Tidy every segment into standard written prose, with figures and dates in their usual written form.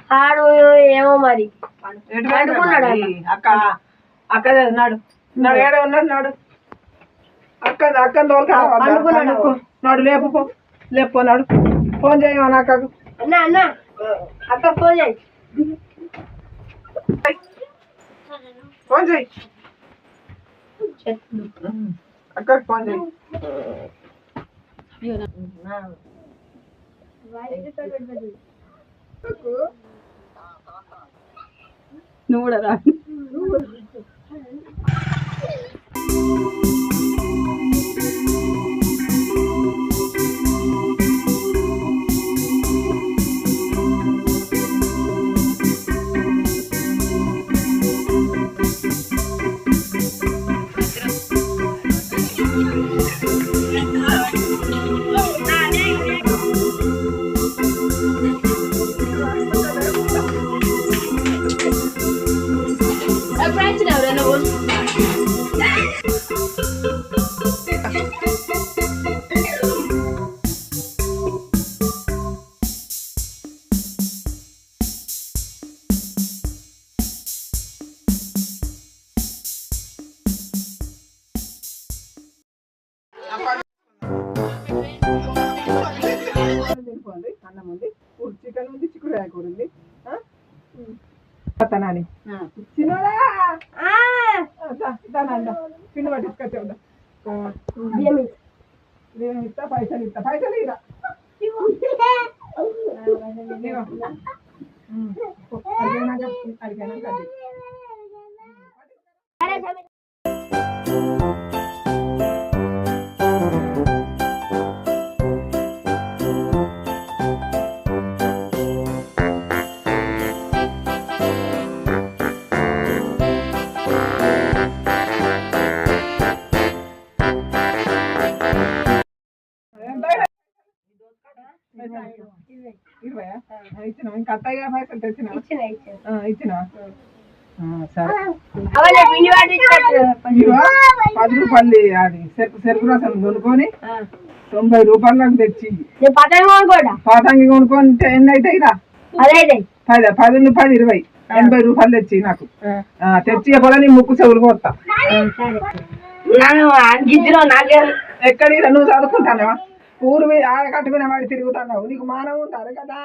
ఆడు ఏమో మరి అక్క అక్క నాడు నాడు ఏడ ఉన్నాడు నాడు అక్క అక్కని తోలుకు నాడు లేపు లేపుకున్నాడు ఫోన్ చేయమని అక్కకు అన్నా అన్నా అక్క ఫోన్ చేయి ఫోన్ చేయి అక్కకు ఫోన్ చేయి నువ్వు కూడా రా అన్నం ఉంది చికెన్ ఉంది చిక్కుడుకాయ కూర ఉంది తనాని చిన్నోడా పిండి పట్టించుకొచ్చా నేను ఇస్తా పైసలు ఇస్తా పైసలు ఇరా అడిగాను ఇచ్చిన ఇంకా అత్తయ్య పైసలు తెచ్చిన ఇచ్చిన సరే 10 రూపాయలు అది చెరుకు రసం కొనుక్కొని 90 రూపాయలకు తెచ్చి పాతంగి కొనుక్కొని ఎన్ని అవుతాయి రా 10 రూపాయలు 20 80 రూపాయలు తెచ్చి నాకు తెచ్చి కూడా నీ ముక్కు చెవులు కొత్తా ఎక్కడి నువ్వు చదువుకుంటానా ఊరు మీద ఆడకట్టుకునే వాడి తిరుగుతున్నావు నీకు మానవ ఉంటారు కదా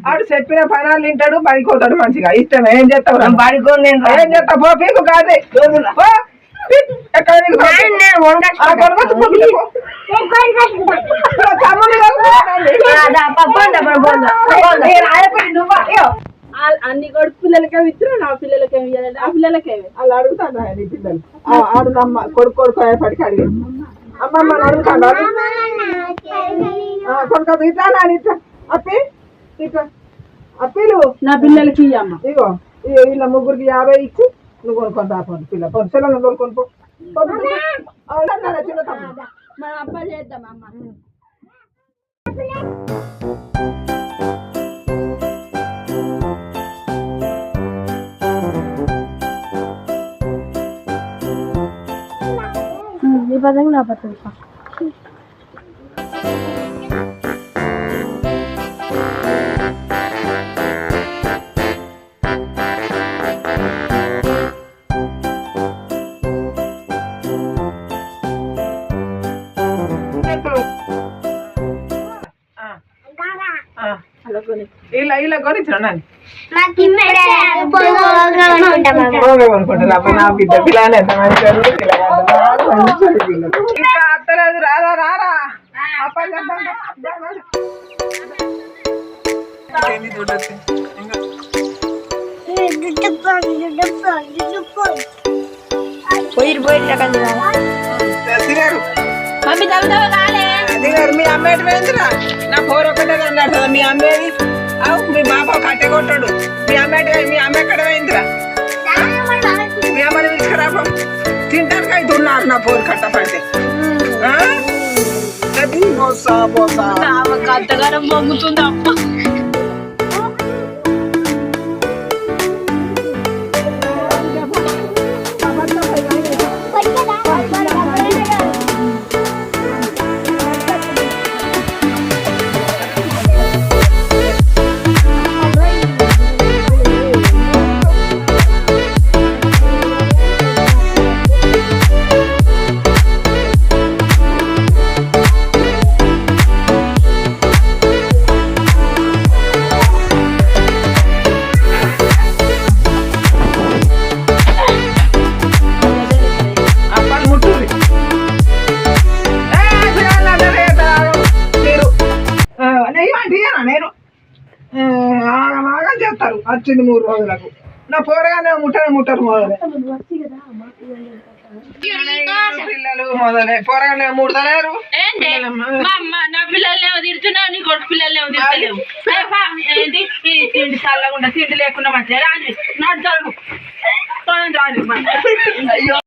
ఆడు చెప్పిన పనాలు తింటాడు పడిపోతాడు మంచిగా ఇష్టం ఏం చేస్తావు ఏం చేస్తావు పో పీకు కాదే అన్ని కొడుకు పిల్లలకే ఇద్దరు నా పిల్లలకే ఆ పిల్లలకే అలా అడుగుతాను నీ పిల్లలు ఆడు నమ్మ కొడుకు పడికి అడిగి అమ్మమ్మ అడుగుతాను కొడుకు ఇట్లా నాని ఇట్లా అప్పి ఇట్లా అప్పీలు నా పిల్లలకి అమ్మ ఇగో వీళ్ళ ముగ్గురికి 50 ఇచ్చి నువ్వు కొనుక్కొని రాపోండి పిల్ల పొద్దున కొనుక్కొని పో చిన్న తమ్ముడు మనం అప్ప చేద్దాం అమ్మ ఈ పదంగా నా పద్ధతి ఇలా కొనిచ్చిన నా బిడ్డ పిల్లలు ఎంత మంచిగా ఇంకా అత్తలేదు రారా రారా దిగారు మీ అమ్మేటి పోయిందిరా నా ఫోర్ ఒకటే అన్నాడు మీ అమ్మేది మీ బాబా కట్టె కొట్టాడు మీ అమ్మ ఎక్కడ పోయిందిరా మీ అమ్మని తీసుకురాపో తింటానికి అయితే ఉన్నారు నా ఫోర్ కట్ట పడితే కట్టగారం పొంగుతుంది అమ్మ ఆగమాగా చేస్తారు వచ్చింది 3 రోజులకు. నా పోరగానే ముట్టరు మొదలే పిల్లలు మొదలే పోరగానే ముడతలేరు. నా పిల్లల్ని తిడుతున్నావు, నీ కొడుకు పిల్లల్ని తిడతలేవు. ఏంటి తిండి చల్లకుండా తిండి లేకుండా మంచిగా రాదు. నాడు జరుగు రాదు.